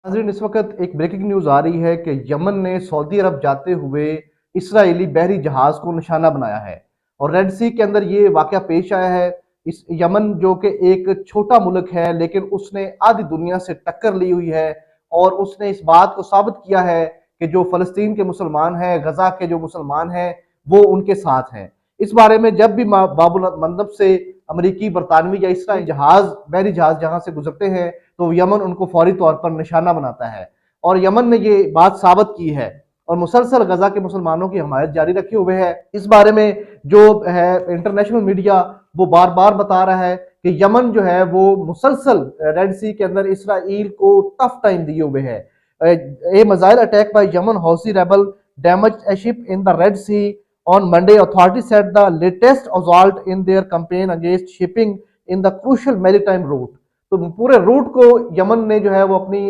नाज़रीन, इस वक्त एक ब्रेकिंग न्यूज़ आ रही है कि यमन ने सऊदी अरब जाते हुए इसराइली बहरी जहाज को निशाना बनाया है और रेड सी के अंदर ये वाकया पेश आया है। इस यमन जो कि एक छोटा मुल्क है, लेकिन उसने आधी दुनिया से टक्कर ली हुई है और उसने इस बात को साबित किया है कि जो फ़लस्तीन के मुसलमान हैं, गजा के जो मुसलमान हैं, वो उनके साथ हैं। इस बारे में जब भी बाबुल मंदब से अमरीकी, बरतानवी या इसराइली जहाज, बहरी जहाज जहां से गुजरते हैं, तो यमन उनको फौरी तौर पर निशाना बनाता है और यमन ने ये बात साबित की है और मुसलसल गजा के मुसलमानों की हमायत जारी रखे हुए है। इस बारे में जो है इंटरनेशनल मीडिया वो बार बार बता रहा है कि यमन जो है वो मुसलसल रेड सी के अंदर इसराइल को टफ टाइम दिए हुए है। A missile attack by Yemen Houthi rebel damage a ship in the Red Sea on Monday. Authorities said the latest assault in their campaign against shipping in the crucial maritime route. तो पूरे root को Yemen ने जो है वो अपनी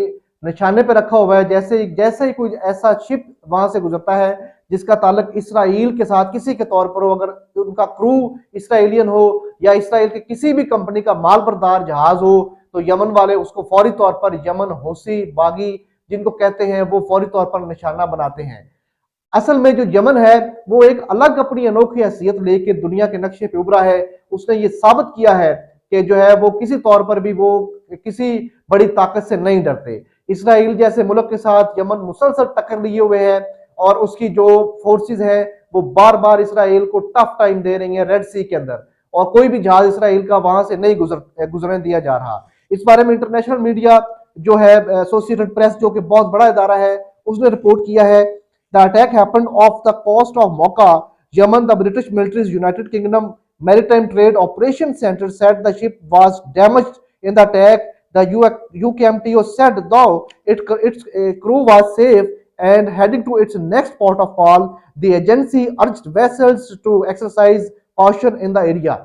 निशाने पे रखा हुआ है। जैसे जैसे ही कोई ऐसा शिप वहां से गुजरता है जिसका ताल्लुक इसराइल के साथ किसी के तौर पर हो, अगर उनका क्रू इसराइलियन हो या इसराइल की किसी भी कंपनी का माल बरदार जहाज हो, तो यमन वाले उसको फौरी तौर पर यमन हौसी बागी जिनको कहते हैं वो फौरी तौर पर निशाना बनाते हैं। असल में जो यमन है वो एक अलग अपनी अनोखी हैसियत लेके दुनिया के नक्शे पे उभरा है। उसने ये साबित किया है कि जो है वो किसी तौर पर भी वो किसी बड़ी ताकत से नहीं डरते। इसराइल जैसे मुल्क के साथ यमन मुसलसल टक्कर लिए हुए है और उसकी जो फोर्सेस है वो बार बार इसराइल को टफ टाइम दे रही है रेड सी के अंदर, और कोई भी जहाज इसराइल का वहां से नहीं गुजरने दिया जा रहा। इस बारे में इंटरनेशनल मीडिया जो है, एसोसिएटेड प्रेस जो कि बहुत बड़ा इदारा है, उसने रिपोर्ट किया है the attack happened off the coast of Mocha, Yemen. The British military's United Kingdom Maritime Trade Operations Center said the ship was damaged in the attack. The UKMTO said though its crew was safe and heading to its next port of call. The agency urged vessels to exercise caution in the area.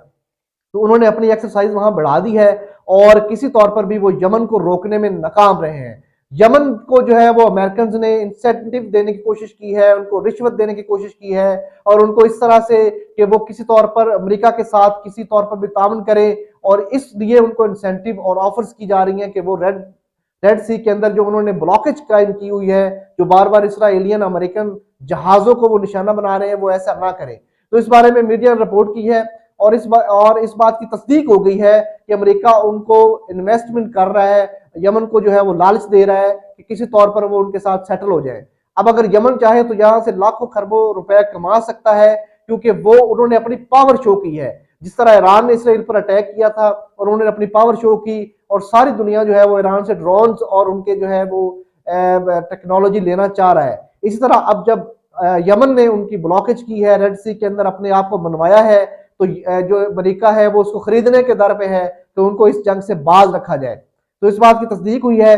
तो उन्होंने अपनी exercise वहां बढ़ा दी है और किसी तौर पर भी वो यमन को रोकने में नाकाम रहे हैं। यमन को जो है वो अमेरिकन ने इंसेंटिव देने की कोशिश की है, उनको रिश्वत देने की कोशिश की है और उनको इस तरह से कि वो किसी तौर पर अमेरिका के साथ किसी तौर पर भी ताउन करें, और इसलिए उनको इंसेंटिव और ऑफर्स की जा रही हैं कि वो रेड सी के अंदर जो उन्होंने ब्लॉकेज कायम की हुई है, जो बार बार इसराइलियन अमेरिकन जहाजों को वो निशाना बना रहे हैं, वो ऐसा ना करें। तो इस बारे में मीडिया ने रिपोर्ट की है और इस बात की तस्दीक हो गई है कि अमेरिका उनको इन्वेस्टमेंट कर रहा है, यमन को जो है वो लालच दे रहा है कि किसी तौर पर वो उनके साथ सेटल हो जाए। अब अगर यमन चाहे तो यहां से लाखों खरबों रुपए कमा सकता है, क्योंकि वो उन्होंने अपनी पावर शो की है। जिस तरह ईरान ने इसराइल पर अटैक किया था और उन्होंने अपनी पावर शो की और सारी दुनिया जो है वो ईरान से ड्रोन्स और उनके जो है वो टेक्नोलॉजी लेना चाह रहा है। इसी तरह अब जब यमन ने उनकी ब्लॉकेज की है, रेड सी के अंदर अपने आप को बनवाया है, तो जो अमेरिका है वो उसको खरीदने के दर पे है कि उनको इस जंग से बाज रखा जाए। तो इस बात की तस्दीक हुई है,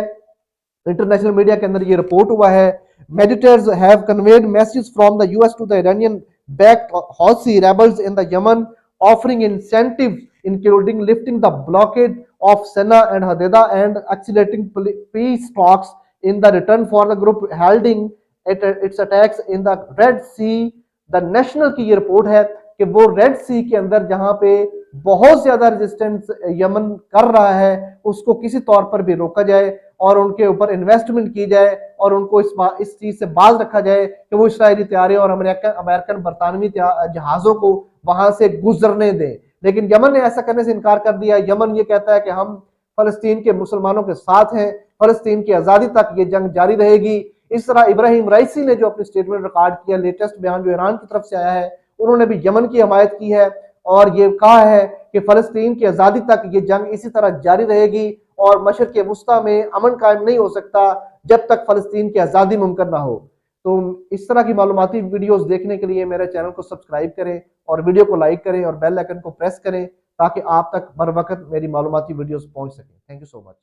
इंटरनेशनल मीडिया के अंदर ये रिपोर्ट हुआ है। Mediators have conveyed message from the US to the Iranian backed Houthi rebels in the Yemen, offering incentive including lifting the blockade of Sanaa and Hodeidah and accelerating peace talks in the return for the group halting its attacks in the Red Sea. The national की ये report है कि वो red सी के अंदर जहां पे बहुत ज्यादा रेजिस्टेंस यमन कर रहा है, उसको किसी तौर पर भी रोका जाए और उनके ऊपर इन्वेस्टमेंट की जाए और उनको इस चीज से बाज रखा जाए कि वो इसराइली तैयारे और अमेरिकन बरतानवी जहाजों को वहां से गुजरने दें। लेकिन यमन ने ऐसा करने से इनकार कर दिया। यमन ये कहता है कि हम फलस्तीन के मुसलमानों के साथ हैं, फलस्तीन की आजादी तक ये जंग जारी रहेगी। इस तरह इब्राहिम राइसी ने जो अपनी स्टेटमेंट रिकॉर्ड किया, लेटेस्ट बयान जो ईरान की तरफ से आया है, उन्होंने भी यमन की हमायत की है और ये कहा है कि फलस्तीन की आजादी तक ये जंग इसी तरह जारी रहेगी और मशरिक वुस्ता में अमन कायम नहीं हो सकता जब तक फलस्तीन की आजादी मुमकिन ना हो। तो इस तरह की मालूमाती वीडियोस देखने के लिए मेरे चैनल को सब्सक्राइब करें और वीडियो को लाइक करें और बेल आइकन को प्रेस करें ताकि आप तक बर वक्त मेरी मालूमाती वीडियोस पहुंच सकें। Thank you so much.